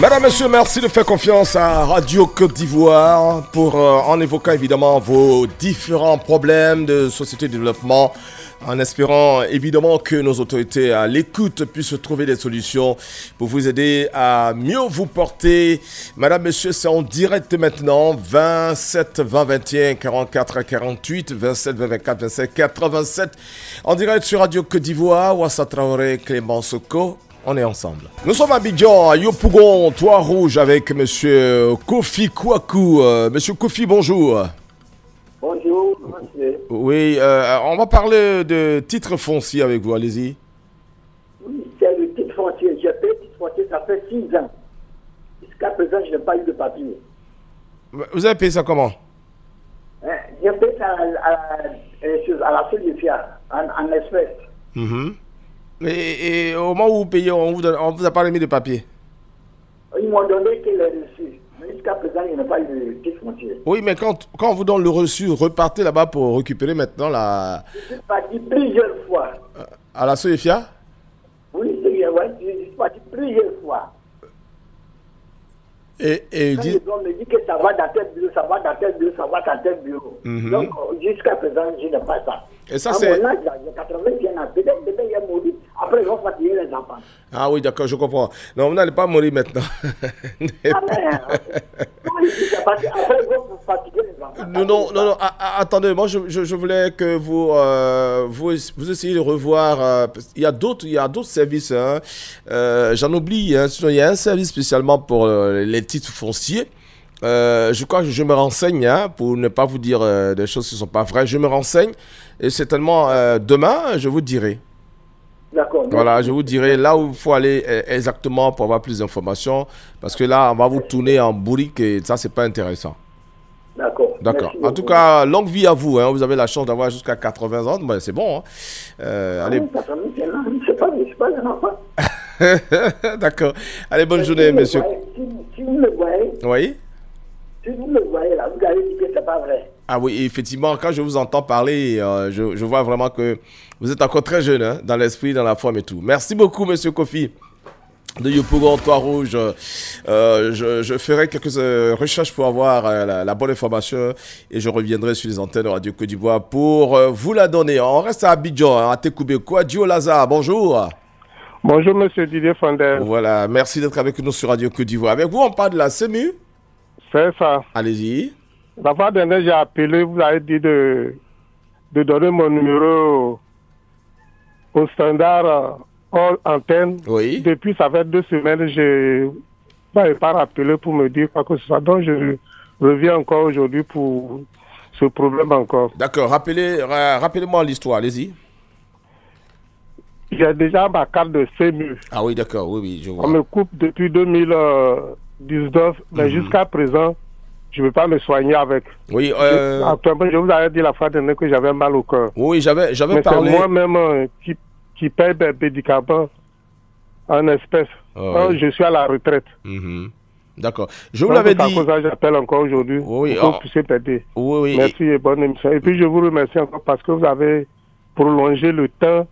Mesdames, Messieurs, merci de faire confiance à Radio Côte d'Ivoire pour, en évoquant évidemment vos différents problèmes de société de développement, en espérant évidemment que nos autorités à l'écoute puissent trouver des solutions pour vous aider à mieux vous porter. Mesdames, Messieurs, c'est en direct maintenant, 27 20 21 44 48, 27 20 24 25 87, en direct sur Radio Côte d'Ivoire, Ouassa Traoré, Clément Soko. On est ensemble. Nous sommes à Abidjan, à Yopougon, Toit Rouge, avec Monsieur Kofi Kouakou. Monsieur Kofi, bonjour. Bonjour, monsieur. Oui, on va parler de titres fonciers avec vous, allez-y. Oui, c'est le titre foncier. J'ai payé le titre foncier, ça fait 6 ans. Jusqu'à présent, je n'ai pas eu de papier. Vous avez payé ça comment? J'ai payé ça à la Solifia, en espèces. Et au moment où vous payez, on vous a pas remis de papier? Ils m'ont donné que les reçus. Mais jusqu'à présent, il n'y a pas eu de titre foncier. Oui, mais quand on vous donne le reçu, repartez là-bas pour récupérer maintenant la... Je suis parti plusieurs fois. À la Solifia? Oui, je suis parti plusieurs fois. Et Quand on me dit que ça va dans tel bureau, ça va dans tel bureau, ça va dans tel bureau. Donc, jusqu'à présent, je n'ai pas ça. Et ça, à c'est... mon âge, j'ai 81 ans. Peut-être il y a maudit. Après, ils vont fatiguer les enfants. Ah oui, d'accord, je comprends. Non, vous n'allez pas mourir maintenant. Ah merde. Après, ils vont fatiguer les enfants. Non, attendez, moi je voulais que vous essayiez de revoir. Il y a d'autres services. Hein. J'en oublie. Hein, sinon, il y a un service spécialement pour les titres fonciers. Je crois que je me renseigne pour ne pas vous dire des choses qui ne sont pas vraies. Je me renseigne et certainement demain, je vous dirai. D'accord. Voilà, je vous dirai là où il faut aller exactement pour avoir plus d'informations. Parce que là, on va vous tourner en bourrique et ça, c'est pas intéressant. D'accord. En tout cas, longue vie à vous. Hein. Vous avez la chance d'avoir jusqu'à 80 ans. Ben, c'est bon. Hein. Allez. C'est pas un enfant. D'accord. Allez, bonne journée, monsieur. Si vous me voyez. Oui. Si vous me voyez là, vous allez dire que c'est pas vrai. Ah oui, effectivement, quand je vous entends parler, je vois vraiment que vous êtes encore très jeune, hein, dans l'esprit, dans la forme et tout. Merci beaucoup, monsieur Kofi de Yopougon, Toit Rouge. Je ferai quelques recherches pour avoir la bonne information et je reviendrai sur les antennes de Radio Côte d'Ivoire pour vous la donner. On reste à Abidjan, hein, à Tekoubeko, à Dio Lazare. Bonjour. Bonjour, monsieur Didier Fondel. Voilà, merci d'être avec nous sur Radio Côte d'Ivoire. Avec vous, on parle de la CEMU. C'est ça. Allez-y. La fois dernière, j'ai appelé, vous avez dit de donner mon numéro au standard hors antenne. Oui. Depuis, ça fait 2 semaines, je n'avais pas rappelé pour me dire quoi que ce soit. Donc, je reviens encore aujourd'hui pour ce problème encore. D'accord. Rappelez-moi l'histoire, allez-y. J'ai déjà ma carte de CEMU. Ah oui, d'accord, oui, je vois. On me coupe depuis 2019, mais jusqu'à présent, je ne peux pas me soigner avec. Oui, actuellement, je vous avais dit la fois dernière que j'avais mal au cœur. Oui, j'avais parlé. C'est moi-même qui paye des médicaments en espèces. Je suis à la retraite. D'accord. Je vous l'avais dit. C'est pour ça que j'appelle encore aujourd'hui. Oui, pour puissiez m'aider. Oui. Merci et bonne émission. Et puis, je vous remercie encore parce que vous avez prolongé le temps.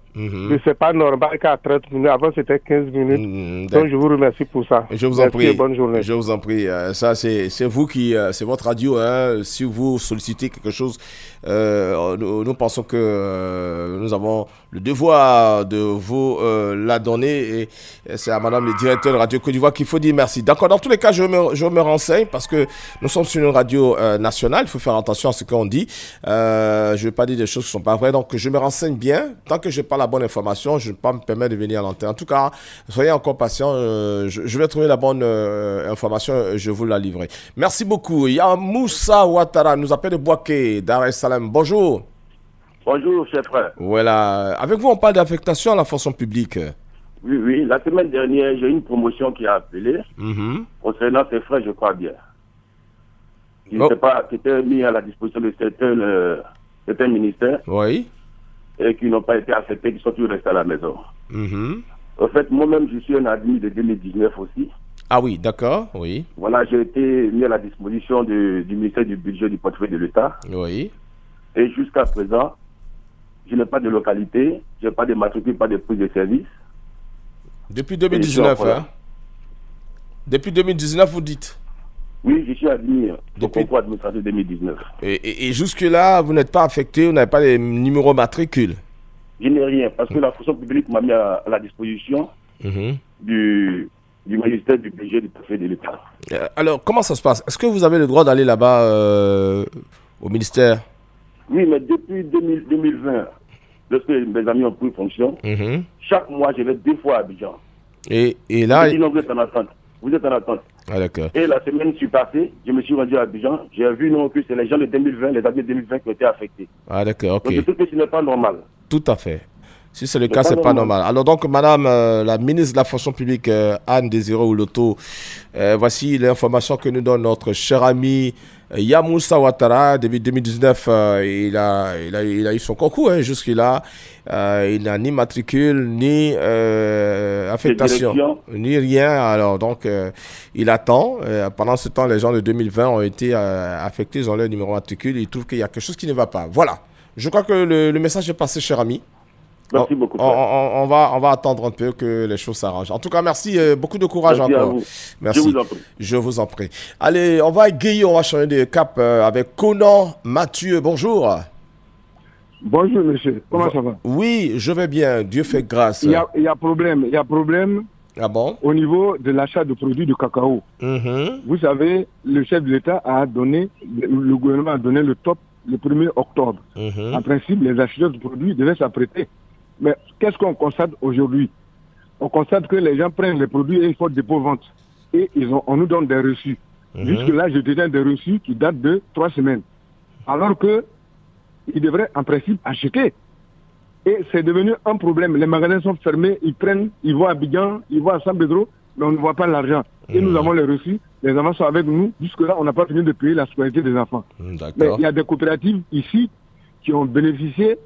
C'est pas normal qu'à 30 minutes. Avant, c'était 15 minutes. Donc, je vous remercie pour ça. Je vous Merci en prie. et bonne journée. Je vous en prie. Ça, c'est vous qui... c'est votre radio. Hein. Si vous sollicitez quelque chose, nous pensons que nous avons le devoir de vous la donner. Et c'est à madame le directeur de Radio Côte d'Ivoire qu'il faut dire merci. D'accord. Dans tous les cas, je me renseigne parce que nous sommes sur une radio nationale. Il faut faire attention à ce qu'on dit. Je ne vais pas dire des choses qui ne sont pas vraies. Donc, je me renseigne bien. Tant que je n'ai pas la bonne information, je ne peux pas me permettre de venir à l'antenne. En tout cas, soyez encore patient. Je vais trouver la bonne information. Je vous la livrerai. Merci beaucoup. Il y a Moussa Ouattara, nous appelle de Bouaké, Dar es Salaam. Bonjour. Bonjour, chers frères. Voilà. Avec vous, on parle d'affectation à la fonction publique. Oui. La semaine dernière, j'ai une promotion qui a appelé concernant ces frais, je crois bien. Qui étaient mis à la disposition de certains ministères. Oui. Et qui n'ont pas été affectés, qui sont toujours restés à la maison. En fait, moi-même, je suis un admis de 2019 aussi. Ah oui, d'accord, oui. Voilà, j'ai été mis à la disposition du ministère du Budget du portefeuille de l'État. Oui. Et jusqu'à présent, je n'ai pas de localité, je n'ai pas de matricule, pas de prise de service. Depuis 2019, hein? Depuis 2019, vous dites? Oui, je suis admis au concours administratif 2019. Et jusque-là, vous n'êtes pas affecté, vous n'avez pas les numéros matricules? Je n'ai rien, parce que la fonction publique m'a mis à la disposition du ministère du budget du préfet de l'État. Alors, comment ça se passe? Est-ce que vous avez le droit d'aller là-bas au ministère? Oui, mais depuis 2020, lorsque mes amis ont pris fonction, chaque mois, je vais 2 fois à Abidjan. Et là... Je dis non, vous êtes en attente. Vous êtes en attente. Ah, d'accord. Et la semaine passée, je me suis rendu à Abidjan. J'ai vu non que c'est les gens de 2020, les années 2020 qui ont été affectés. Ah, d'accord, ok. Donc, je trouve que ce n'est pas normal. Tout à fait. Si c'est le cas, c'est pas normal. Alors donc, madame la ministre de la fonction publique, Anne Désiré Ouloto, voici l'information que nous donne notre cher ami Yamoussa Ouattara. Depuis 2019, il a eu son concours, hein, jusque-là. Il n'a ni matricule, ni affectation, ni rien. Alors donc, il attend. Pendant ce temps, les gens de 2020 ont été affectés, ils ont leur numéro matricule. Ils trouvent qu'il y a quelque chose qui ne va pas. Voilà. Je crois que le message est passé, cher ami. Merci beaucoup. On va attendre un peu que les choses s'arrangent. En tout cas, merci. Beaucoup de courage merci encore. À vous. Merci. Je vous en prie. Je vous en prie. Allez, on va à Guéhi, on va changer de cap avec Conan Mathieu. Bonjour. Bonjour, monsieur. Comment ça va? Oui, je vais bien. Dieu fait grâce. Il y a problème. Il y a problème. Ah bon? Au niveau de l'achat de produits de cacao. Vous savez, le chef de l'État a donné, le gouvernement a donné le top le 1er octobre. En principe, les acheteurs de produits devaient s'apprêter. Mais qu'est-ce qu'on constate aujourd'hui? On constate que les gens prennent les produits et ils font dépôt-vente. Et on nous donne des reçus. Jusque-là, je détiens des reçus qui datent de 3 semaines. Alors qu'ils devraient en principe acheter. Et c'est devenu un problème. Les magasins sont fermés, ils vont à Abidjan, ils vont à San Pedro, mais on ne voit pas l'argent. Et nous avons les reçus, les enfants sont avec nous. Jusque-là, on n'a pas fini de payer la scolarité des enfants. Mais il y a des coopératives ici qui ont bénéficié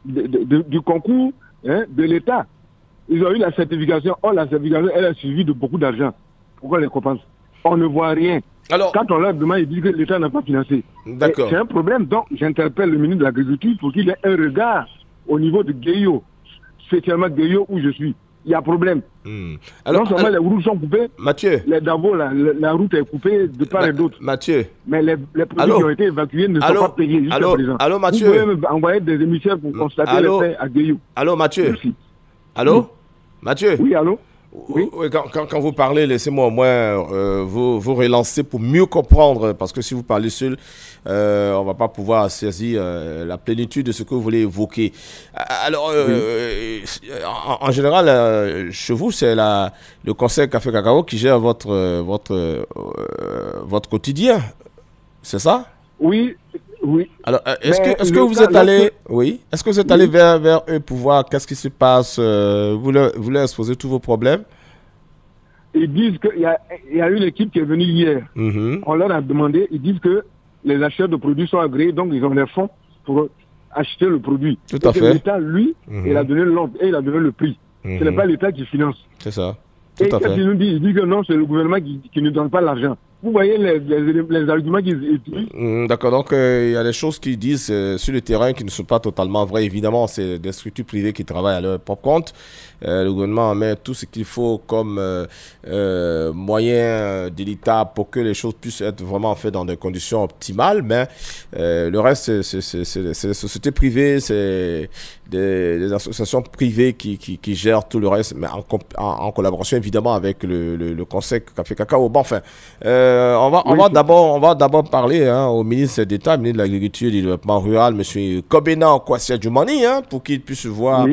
du concours de l'État. Ils ont eu la certification. Or, la certification, elle a suivi de beaucoup d'argent. Pourquoi les compense? On ne voit rien. Alors, quand on leur demande, ils disent que l'État n'a pas financé. D'accord. C'est un problème. Donc, j'interpelle le ministre de l'Agriculture pour qu'il ait un regard au niveau de Guéyo, spécialement Guéyo où je suis. Il y a problème. Alors, non seulement les routes sont coupées, Mathieu, les Davos, la route est coupée de part et d'autre. Mathieu. Mais les produits qui ont été évacués ne sont pas payés jusqu'à présent. Allô, Mathieu. Vous pouvez envoyer des émissaires pour constater les faits à Guéyo. Allô, Mathieu. Merci. Allô, Mathieu. Oui, allô. Oui. Quand vous parlez, laissez-moi au moins vous relancer pour mieux comprendre, parce que si vous parlez seul, on ne va pas pouvoir saisir la plénitude de ce que vous voulez évoquer. Alors, en général, chez vous, c'est le conseil Café Cacao qui gère votre quotidien, c'est ça? Oui. Oui. Alors, est-ce que vous êtes allé, est-ce que vous êtes allé vers eux pour voir qu'est-ce qui se passe, vous leur exposez tous vos problèmes? Ils disent qu'il y a une équipe qui est venue hier. On leur a demandé, ils disent que les acheteurs de produits sont agréés, donc ils ont les fonds pour acheter le produit. Tout à fait. L'État, lui, il a donné l'ordre et il a donné le prix. Ce n'est pas l'État qui finance. C'est ça. Tout à fait. Qu'est-ce qu'il nous dit? Il dit que non, c'est le gouvernement qui ne donne pas l'argent. Vous voyez les arguments qu'ils utilisent. D'accord, donc il y a des choses qu'ils disent sur le terrain qui ne sont pas totalement vraies. Évidemment, c'est des structures privées qui travaillent à leur propre compte. Le gouvernement met tout ce qu'il faut comme moyen de l'État pour que les choses puissent être vraiment faites dans des conditions optimales. Mais le reste, c'est des sociétés privées, c'est des associations privées qui gèrent tout le reste, mais en collaboration évidemment avec le conseil Café Cacao. Bon, enfin, on va d'abord parler au ministre d'État, ministre de l'Agriculture et du Développement Rural, M. Kobena Kwasi Adjumani, pour qu'il puisse voir,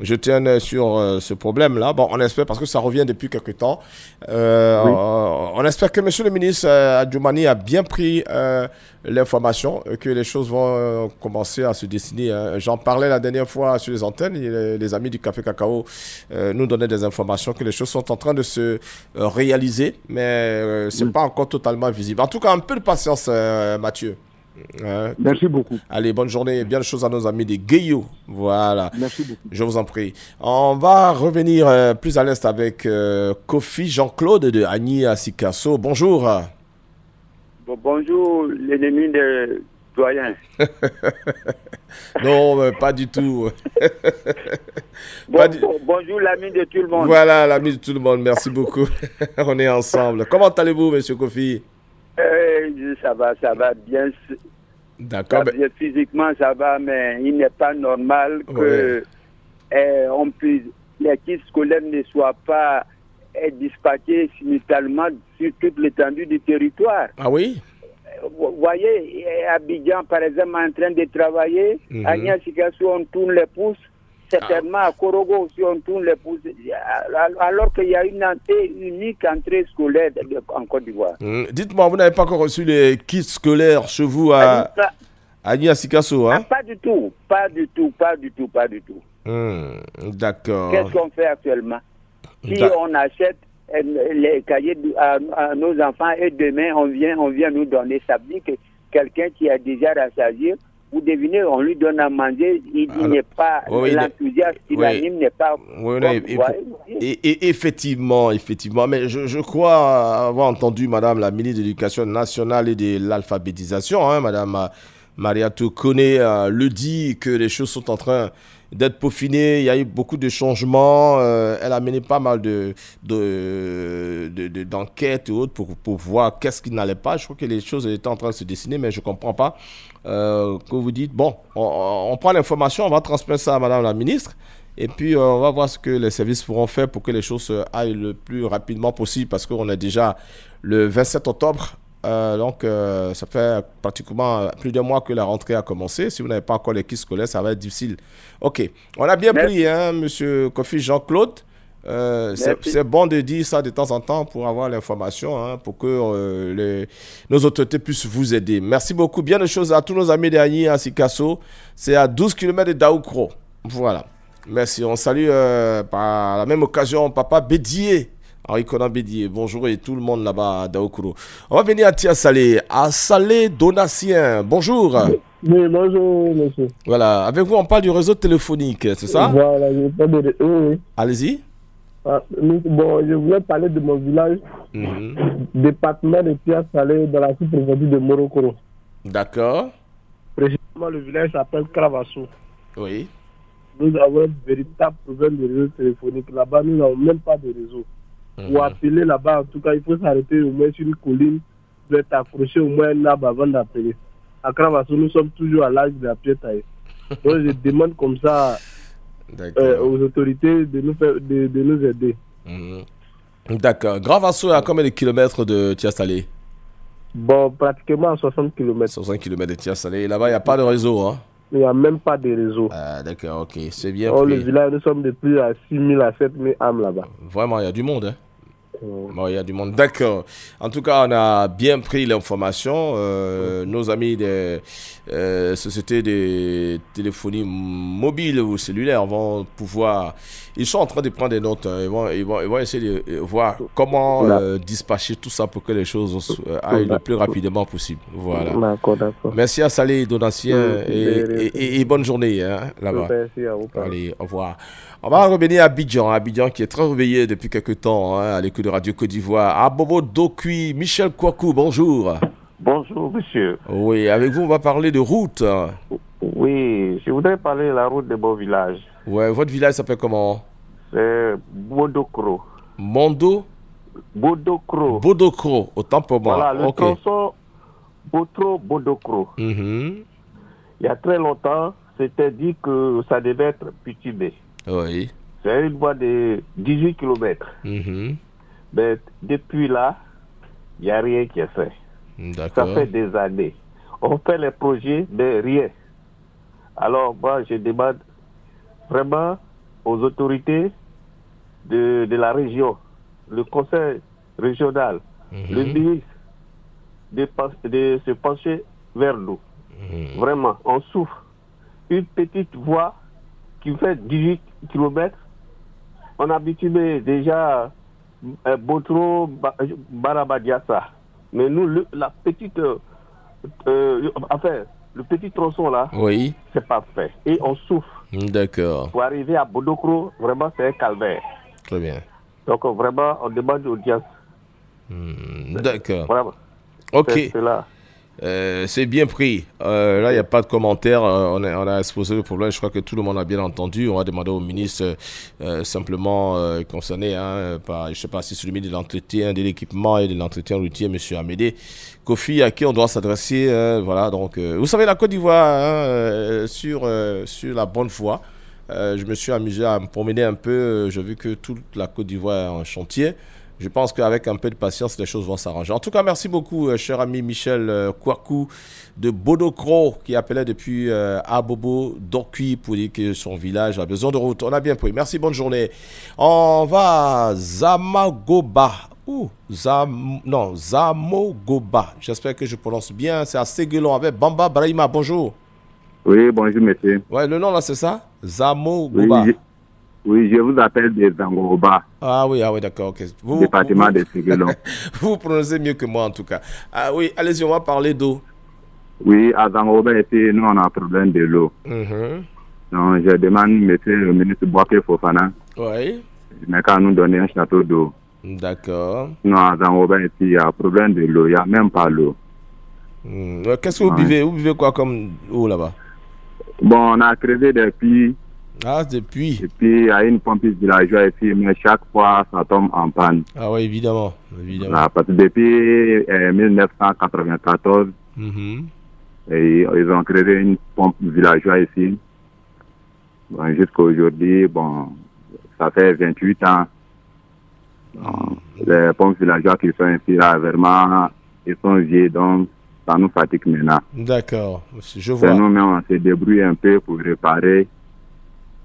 jeter un œil sur ce problème-là. Bon, on espère, parce que ça revient depuis quelques temps, on espère que M. le ministre Adjumani a bien pris l'information, que les choses vont commencer à se dessiner. J'en parlais la dernière fois sur les antennes, les amis du Café Cacao nous donnaient des informations que les choses sont en train de se réaliser, mais c'est pas encore totalement visible. En tout cas, un peu de patience, Mathieu. Merci beaucoup. Allez, bonne journée. Bien de choses à nos amis des Guéyo. Voilà. Merci beaucoup. Je vous en prie. On va revenir plus à l'est avec Kofi Jean-Claude de Agny à Sikasso. Bonjour. Bonjour, l'ennemi de citoyen. Non, mais pas du tout. Bonjour l'ami de tout le monde. Voilà, l'ami de tout le monde, merci beaucoup. On est ensemble. Comment allez-vous, monsieur Kofi? Ça va bien. D'accord. Physiquement, ça va, mais il n'est pas normal que les kits scolaires ne soient pas dispatchés simultanément sur toute l'étendue du territoire. Ah oui? Vous voyez, Abidjan, par exemple, en train de travailler, à Niassikassou, on tourne les pouces, certainement à Korogo aussi, on tourne les pouces, alors qu'il y a une unique entrée scolaire en Côte d'Ivoire. Dites-moi, vous n'avez pas encore reçu les kits scolaires chez vous à Niassikassou, hein? Pas du tout. D'accord. Qu'est-ce qu'on fait actuellement? Si on achète les cahiers à nos enfants et demain on vient nous donner, ça veut dire que quelqu'un qui a déjà rassasié, vous devinez, on lui donne à manger, il n'est pas l'enthousiasme, il n'est pas... Et effectivement, mais je crois avoir entendu Madame la ministre de l'Éducation nationale et de l'alphabétisation, hein, Madame Mariatou Kone, le dit que les choses sont en train d'être peaufinées. Il y a eu beaucoup de changements. Elle a mené pas mal d'enquêtes et autres pour voir qu'est-ce qui n'allait pas. Je crois que les choses étaient en train de se dessiner, mais je ne comprends pas que vous dites, bon, on prend l'information, on va transmettre ça à Madame la ministre, et puis on va voir ce que les services pourront faire pour que les choses aillent le plus rapidement possible, parce qu'on est déjà le 27 octobre. Donc, ça fait pratiquement plus d'un mois que la rentrée a commencé. Si vous n'avez pas encore les kits scolaires, ça va être difficile. OK. On a bien pris, hein, monsieur Kofi Jean-Claude. C'est bon de dire ça de temps en temps pour avoir l'information, hein, pour que nos autorités puissent vous aider. Merci beaucoup. Bien de choses à tous nos amis d'Agny à Sikasso. C'est à 12 km de Daoukro. Voilà. Merci. On salue par la même occasion Papa Bédier. Henri Conan Bédier, bonjour et tout le monde là-bas à Daoukro. On va venir à Tia Salé, à Salé Donatien. Bonjour. Oui, bonjour, monsieur. Voilà, avec vous, on parle du réseau téléphonique, c'est ça? Voilà, je parle de... Oui. Allez-y. Bon, je voulais parler de mon village, département de Tia Salé, dans la sous-préfecture de Morokoro. D'accord. Précisément, le village s'appelle Kravassou. Oui. Nous avons un véritable problème de réseau téléphonique. Là-bas, nous n'avons même pas de réseau. Pour appeler là-bas, en tout cas, il faut s'arrêter au moins sur une colline, pour être accroché au moins un arbre avant d'appeler. À Kravassou, nous sommes toujours à l'âge de la pied taillée. Donc, je demande comme ça aux autorités de nous aider. D'accord. Kravassou est à combien de kilomètres de Tia Salé? Bon, pratiquement à 60 km. 60 km de Tia Salé. Là-bas, il n'y a pas de réseau, hein? Il n'y a même pas de réseau. Ah, d'accord, ok. C'est bien. Le village, nous sommes depuis à 6 000 à 7 000 âmes là-bas. Vraiment, il y a du monde, hein? Bon, il y a du monde. D'accord. En tout cas, on a bien pris l'information. Nos amis des sociétés de téléphonie mobile ou cellulaire vont pouvoir... Ils sont en train de prendre des notes. Ils vont essayer de voir comment dispatcher tout ça pour que les choses aillent le plus rapidement possible. Voilà. D'accord. Merci à Salé Donatien et bonne journée, hein, là-bas. Merci à vous. Allez, au revoir. On va revenir à Abidjan qui est très réveillé depuis quelques temps, hein, à l'écoute de Radio Côte d'Ivoire. À Bobo Dokui, Michel Kouakou, bonjour. Bonjour, monsieur. Oui, avec vous, on va parler de route. Oui, je voudrais parler de la route de mon village. Ouais, votre village s'appelle comment? C'est Bodokro. Bodokro, autant pour moi. Voilà, le tronçon Bodokro. Il y a très longtemps, c'était dit que ça devait être Pitibé. Oui. C'est une voie de 18 km. Mais depuis là, il n'y a rien qui est fait. Ça fait des années. On fait les projets, mais rien. Alors, moi, je demande vraiment aux autorités de la région, le conseil régional, le ministre, de se pencher vers nous. Vraiment, on souffre. Une petite voie qui fait 18 km. On a bitué déjà Botro, Barabadiassa. Mais nous, le petit tronçon là, oui, c'est pas fait. Et on souffre. D'accord. Pour arriver à Bodokro, vraiment, c'est un calvaire. Très bien. Donc, vraiment, on demande l'audience. D'accord. Vraiment. Ok. C'est là. C'est bien pris. Là, il n'y a pas de commentaire. On a exposé le problème. Je crois que tout le monde a bien entendu. On va demander au ministre simplement concerné par, je ne sais pas si c'est celui de l'entretien, de l'équipement et de l'entretien routier, M. Amédée Kofi, à qui on doit s'adresser. Voilà, donc, vous savez, la Côte d'Ivoire, sur la bonne voie. Je me suis amusé à me promener un peu. J'ai vu que toute la Côte d'Ivoire est en chantier. Je pense qu'avec un peu de patience, les choses vont s'arranger. En tout cas, merci beaucoup, cher ami Michel Kouakou de Bodokro, qui appelait depuis Abobo Dokui pour dire que son village a besoin de route. On a bien pris. Merci, bonne journée. On va à Zamagoba. Zamogoba. J'espère que je prononce bien. C'est à Séguelon avec Bamba Brahima. Bonjour. Oui, bonjour, monsieur. Ouais, le nom là, c'est ça? Zamogoba. Oui, je vous appelle de Zangoba. Ah oui, d'accord. Okay. Département de Séguelon. Vous prononcez mieux que moi, en tout cas. Ah oui, allez-y, on va parler d'eau. Oui, à Zangoba, ici, nous, on a un problème de l'eau. Donc, je demande, monsieur le ministre Boaké Fofana, mais quand nous donner un château d'eau. D'accord. Non, à Zangoba, ici, il y a un problème de l'eau. Il n'y a même pas l'eau. Qu'est-ce que vous buvez? Vous buvez quoi comme eau là-bas? Bon, on a crevé des puits. Ah, depuis. Et puis, il y a une pompe villageoise ici, mais chaque fois, ça tombe en panne. Ah oui, évidemment. Ah, parce que depuis 1994, et ils ont créé une pompe villageoise ici. Bon, jusqu'à aujourd'hui, bon, ça fait 28 ans. Bon, les pompes villageoises qui sont ici, là, vraiment, ils sont vieilles, donc ça nous fatigue maintenant. D'accord, je vois. Nous-mêmes, on se débrouille un peu pour réparer.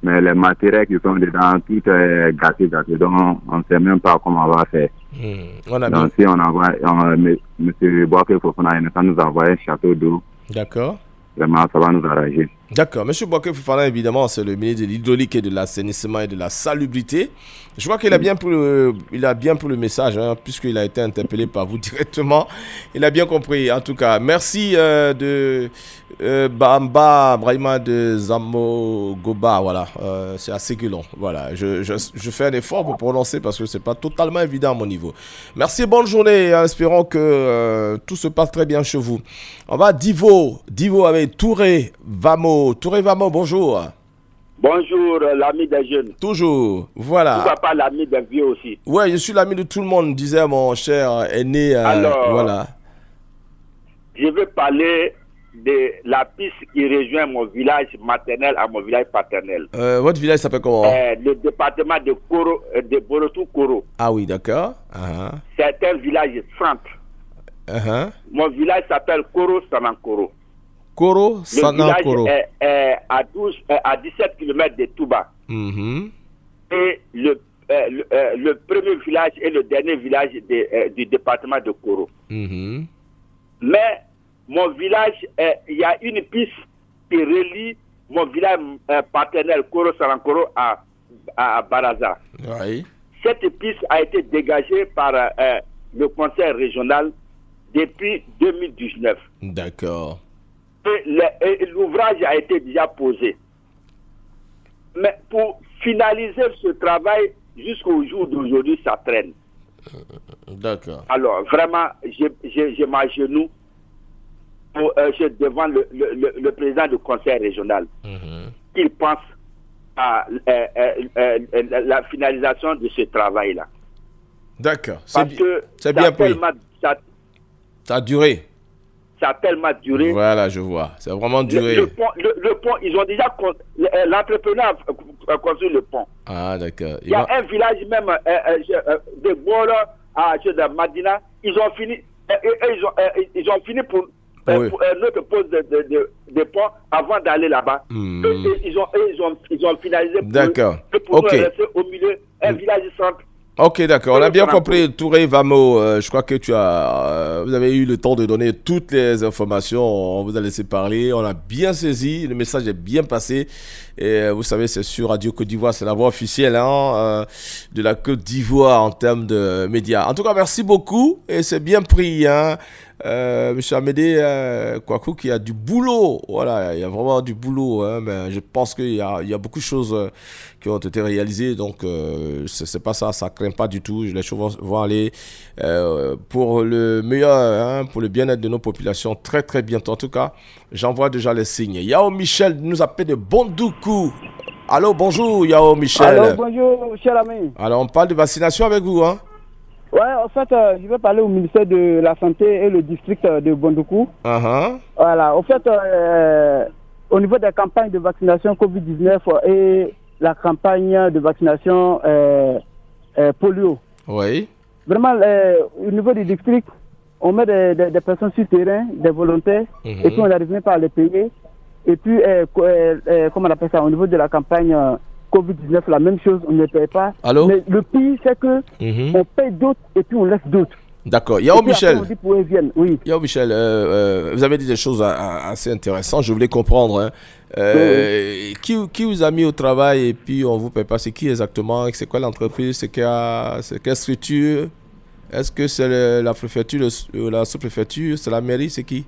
Mais les matériels qui sont dedans, tout est gâté. Donc, on ne sait même pas comment on va faire. Donc, si on envoie, M. Boaké Fofana, il nous envoie un château d'eau. D'accord. Vraiment, ça va nous arranger. D'accord. M. Boaké Fofana, évidemment, c'est le ministre de l'hydraulique et de l'assainissement et de la salubrité. Je crois qu'il a bien pris le message, puisqu'il a été interpellé par vous directement. Il a bien compris, en tout cas. Merci de Bamba Brahima de Zamogoba. Voilà, c'est à Séguelon. Voilà, je fais un effort pour prononcer parce que ce n'est pas totalement évident à mon niveau. Merci, bonne journée. Espérons que tout se passe très bien chez vous. On va à Divo avec Touré Vamo. Touré Vamo, bonjour. Bonjour, l'ami des jeunes. Toujours, voilà. Pourquoi pas l'ami des vieux aussi? Ouais, je suis l'ami de tout le monde, disait mon cher aîné. Alors, voilà. Je veux parler de la piste qui rejoint mon village maternel à mon village paternel. Votre village s'appelle comment? Le département de Koro, de Borotou-Koro. Ah oui, d'accord. C'est un village centre. Mon village s'appelle Koro-Sanankoro. Le village est à 17 km de Touba. Et le premier village et le dernier village du département de Koro. Mais mon village, il y a une piste qui relie mon village paternel Koro-Sanankoro à Baraza. Cette piste a été dégagée par le conseil régional depuis 2019. D'accord. Et l'ouvrage a été déjà posé. Mais pour finaliser ce travail, jusqu'au jour d'aujourd'hui, ça traîne. D'accord. Alors, vraiment, je m'agenouille devant le président du conseil régional. Qu'il pense à la finalisation de ce travail-là. D'accord. Parce que c'est bien pris. Ça a duré. Ça a tellement duré. Voilà, je vois. Ça a vraiment duré. Le pont, ils ont déjà... L'entrepreneur a construit le pont. Ah, d'accord. Il y a un village même de Bora à Madina. Ils ont fini... Ils ont fini pour notre pose de pont avant d'aller là-bas. Ils ont finalisé pour nous rester au milieu. Un village centre. Ok, d'accord. On a bien compris, Touré Vamo. Je crois que vous avez eu le temps de donner toutes les informations. On vous a laissé parler. On a bien saisi. Le message est bien passé. Et vous savez, c'est sur Radio Côte d'Ivoire. C'est la voix officielle de la Côte d'Ivoire en termes de médias. En tout cas, merci beaucoup. Et c'est bien pris. Monsieur Amédée Kouakou, qui a du boulot. Voilà, il y a vraiment du boulot. Mais je pense qu'il y a beaucoup de choses qui ont été réalisées. Donc, c'est pas ça sa craint pas du tout. Les choses vont aller pour le meilleur, hein, pour le bien-être de nos populations très très bientôt. En tout cas, j'en vois déjà les signes. Yao Michel nous appelle de Bondoukou. Allô, bonjour Yao Michel. Allô, bonjour, cher ami. Alors, on parle de vaccination avec vous, hein? Ouais, en fait, je vais parler au ministère de la Santé et le district de Bondoukou. Voilà, en fait, au niveau des campagnes de vaccination Covid-19 et la campagne de vaccination polio. Oui. Vraiment, au niveau du district, on met des personnes sur le terrain, des volontaires, et puis on n'arrive même pas à les payer. Et puis, comment on appelle ça, au niveau de la campagne Covid-19, la même chose, on ne paye pas. Allô? Mais le pire, c'est que on paye d'autres et puis on laisse d'autres. D'accord. Yao Michel, oui. Yao Michel, vous avez dit des choses assez intéressantes, je voulais comprendre. Hein. Qui vous a mis au travail et puis on ne vous paye pas? C'est qui exactement? C'est quoi l'entreprise? C'est quelle structure? Est-ce que c'est la préfecture, la sous-préfecture? C'est la mairie? C'est qui?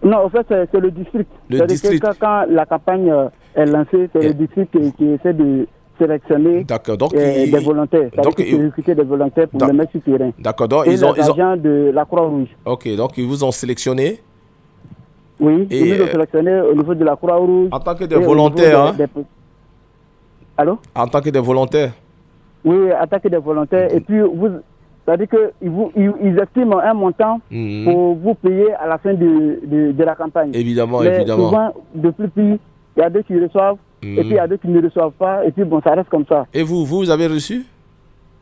Non, en fait, c'est le district. Le district. Quand la campagne est lancée, c'est le district qui essaie de sélectionner des volontaires. Donc, ils recruter des volontaires pour les mettre sur le terrain. D'accord. Donc, ils ont agents de la Croix-Rouge. Ok, donc ils vous ont sélectionné? Oui, ils nous ont sélectionné au niveau de la Croix-Rouge. En tant que des volontaires, Allô? En tant que des volontaires? Oui, en tant que des volontaires. Et puis, c'est-à-dire qu'ils estiment un montant pour vous payer à la fin de la campagne. Évidemment, mais évidemment. Souvent, de plus, il y a d'autres qui reçoivent, et puis il y a d'autres qui ne reçoivent pas, et puis bon, ça reste comme ça. Et vous avez reçu?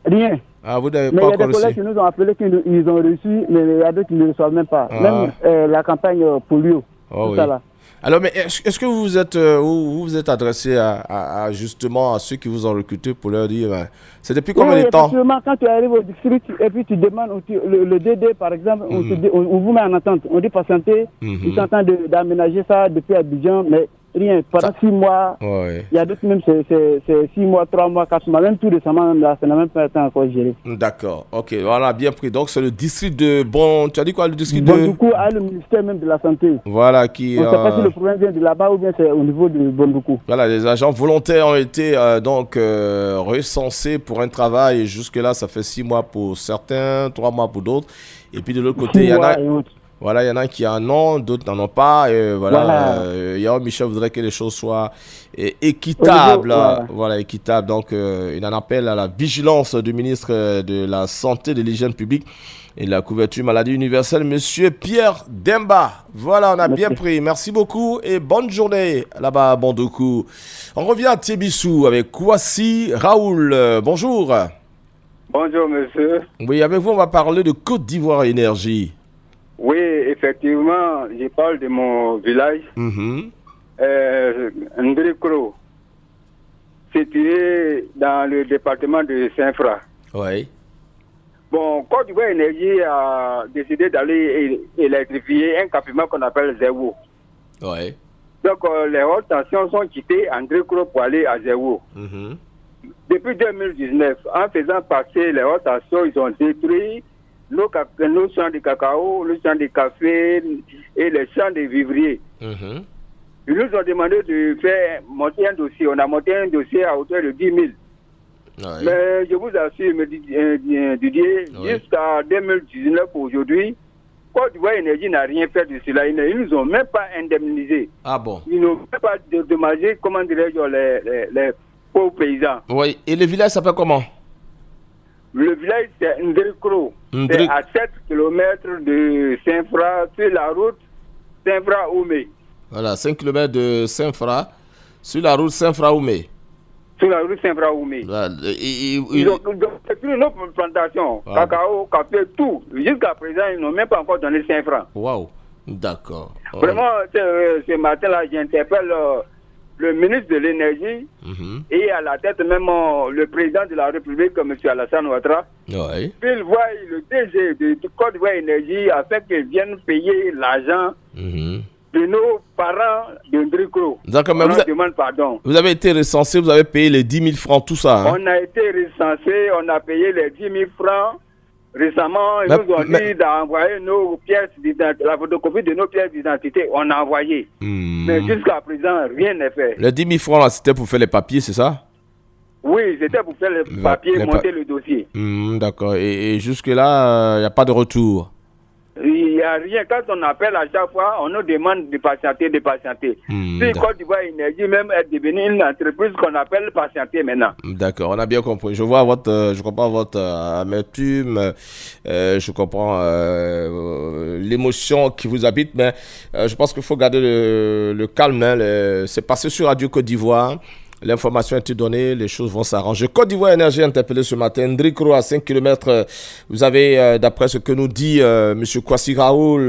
Rien. Ah, vous n'avez pas encore reçu? Mais il y a des collègues qui nous ont appelé qu'ils ont reçu, mais il y a d'autres qui ne reçoivent même pas. Même la campagne polio. Tout ça là. Alors, mais est-ce que vous vous êtes adressé à justement à ceux qui vous ont recruté pour leur dire, c'est depuis combien de temps? Quand tu arrives au district et puis tu demandes, le DD par exemple, on vous met en attente, on dit patienter, ils sont en train d'aménager ça depuis Abidjan, mais rien, pendant 6 mois, il y a d'autres même, c'est 6 mois, 3 mois, 4 mois, même tout récemment, là, ça n'a même pas été encore géré. D'accord, ok, voilà, bien pris. Donc c'est le district de tu as dit quoi, le district Bondoukou a le ministère même de la Santé. Voilà, qui... On ne sait pas si le problème vient de là-bas ou bien c'est au niveau de Bondoukou. Voilà, les agents volontaires ont été recensés pour un travail, jusque-là, ça fait 6 mois pour certains, 3 mois pour d'autres. Et puis de l'autre côté, il y en a... Voilà, il y en a qui en ont, d'autres n'en ont pas. Et voilà, Yao Michel voudrait que les choses soient équitables. Voilà, équitables. Donc, il en appelle à la vigilance du ministre de la Santé et de l'Hygiène publique et de la couverture maladie universelle, Monsieur Pierre Demba. Voilà, on a bien pris. Merci beaucoup et bonne journée là-bas à Bondoukou. On revient à Tébissou avec Kouassi Raoul. Bonjour. Bonjour, monsieur. Oui, avec vous, on va parler de Côte d'Ivoire Énergie. Oui, effectivement, je parle de mon village, Ndrikro, situé dans le département de Saint-Fra. Oui. Bon, Côte d'Ivoire Énergie a décidé d'aller électrifier un campement qu'on appelle Zéwo. Oui. Donc, les hautes tensions sont quittées à Ndrikro pour aller à Zéwo. Depuis 2019, en faisant passer les hautes tensions, ils ont détruit nos champs de cacao, les champs de café et les champs de vivriers. Ils nous ont demandé de faire monter un dossier. On a monté un dossier à hauteur de 10 000. Mais je vous assure, Didier, jusqu'à 2019 aujourd'hui, Côte d'Ivoire Énergie n'a rien fait de cela. Ils ne nous ont même pas indemnisé. Ah bon? Ils n'ont même pas dédommagé, comment dirais-je, les pauvres paysans. Oui, et le village s'appelle comment? Le village, c'est Ndrikro. C'est à 7 km de Saint-Fra, sur la route Saint-Fra-Oumé. Voilà, 5 km de Saint-Fra, sur la route Saint-Fra-Oumé. Sur la route Saint-Fra-Oumé. Voilà. Ils ont détruit nos plantations, cacao, café, tout. Jusqu'à présent, ils n'ont même pas encore donné 5 francs. Waouh, d'accord. Vraiment, ce matin-là, j'interpelle le ministre de l'énergie et à la tête même le président de la République, M. Alassane Ouattara, qu'il voit le DG de Côte d'Ivoire Énergie afin qu'ils viennent payer l'argent de nos parents de Ndrikro. D'accord, mais demande pardon. Vous avez été recensé, vous avez payé les 10 000 francs, tout ça. On a été recensé, on a payé les 10 000 francs. Récemment, ils nous ont dit d'envoyer nos pièces d'identité, la photocopie de nos pièces d'identité. On a envoyé. Mais jusqu'à présent, rien n'est fait. Les 10 000 francs, là, c'était pour faire les papiers, c'est ça? Oui, c'était pour faire le papier, monter le dossier. D'accord. Et jusque-là, il n'y a pas de retour? Il n'y a rien. Quand on appelle à chaque fois, on nous demande de patienter, de patienter. Si Côte d'Ivoire Énergie même est devenue une entreprise qu'on appelle patienter maintenant. D'accord, on a bien compris. Je comprends votre amertume, je comprends l'émotion qui vous habite, mais je pense qu'il faut garder le calme. Hein, c'est passé sur Radio Côte d'Ivoire. L'information a été donnée, les choses vont s'arranger. Côte d'Ivoire Énergie interpellé ce matin. Ndrikro à 5 km. Vous avez, d'après ce que nous dit M. Kwasi Raoul,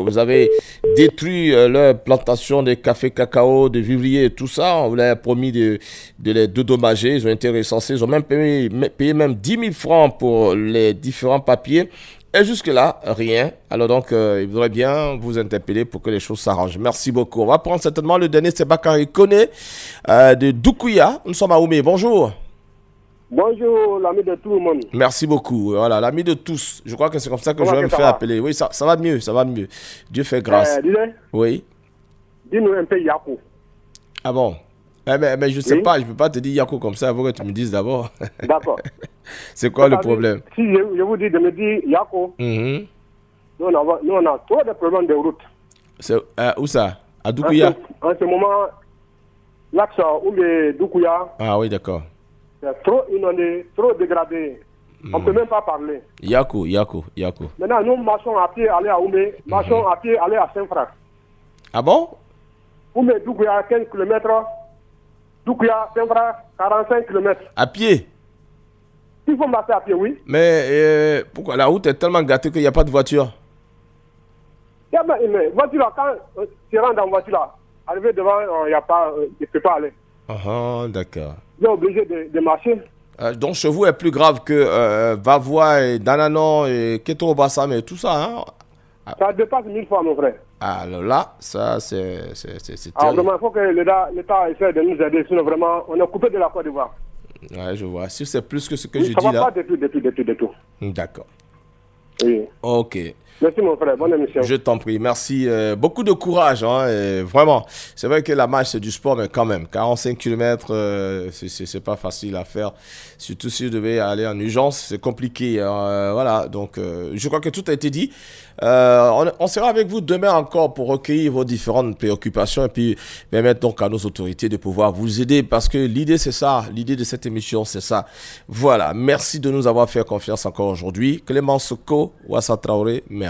vous avez détruit leur plantation de café cacao, de vivriers et tout ça. On vous a promis de les dédommager. Ils ont été recensés. Ils ont même payé même 10 000 francs pour les différents papiers. Et jusque-là, rien. Alors donc, il faudrait bien vous interpeller pour que les choses s'arrangent. Merci beaucoup. On va prendre certainement le dernier, c'est Bakary Koné de Doukuya. Nous sommes à Oumé. Bonjour. Bonjour, l'ami de tout le monde. Merci beaucoup. Voilà, l'ami de tous. Je crois que c'est comme ça que je vais me faire appeler. Oui, ça va mieux, ça va mieux. Dieu fait grâce. Oui. Dis-nous un peu Yako. Ah bon? Mais je ne sais pas, je ne peux pas te dire Yako comme ça, il faut que tu me dises d'abord. D'accord. C'est quoi le problème? Si je vous dis de me dire Yako, nous on a trop de problèmes de route. C'est où ça? À Doukuya? En ce moment, l'axe Oumé-Doukuya. Ah oui, d'accord. C'est trop inondé, trop dégradé. On ne peut même pas parler. Yako. Maintenant, nous marchons à pied, aller à Oumé, marchons à pied, aller à Saint-Franc. Ah bon? Oumé-Doukuya, 15 km. Doukuya, Saint-Franc, 45 km. À pied? Il faut marcher à pied, oui. Mais pourquoi la route est tellement gâtée qu'il n'y a pas de voiture? Mais voiture là, quand tu rentres dans la voiture là, arrivé devant, il n'y a pas, tu ne peux pas aller. Ah, d'accord. Tu es obligé de marcher. Donc chez vous est plus grave que Vavois et Dananon et Keto Bassam et tout ça, hein? Ça dépasse 1000 fois, mon frère. Alors là, ça c'est terrible. Vraiment, il faut que l'État essaie de nous aider, sinon vraiment, on est coupé de la Côte d'Ivoire. Ouais, je vois. Si c'est plus que ce que je dis là... Ça va pas de tout. D'accord. Oui. Ok. Merci mon frère, bonne émission. Je t'en prie, merci. Beaucoup de courage, hein, vraiment. C'est vrai que la marche c'est du sport, mais quand même, 45 km, c'est pas facile à faire. Surtout si vous devez aller en urgence, c'est compliqué. Voilà, donc je crois que tout a été dit. On sera avec vous demain encore pour recueillir vos différentes préoccupations et puis permettre donc à nos autorités de pouvoir vous aider parce que l'idée c'est ça, l'idée de cette émission c'est ça. Voilà, merci de nous avoir fait confiance encore aujourd'hui. Clément Soko, Ouassa Traoré, merci.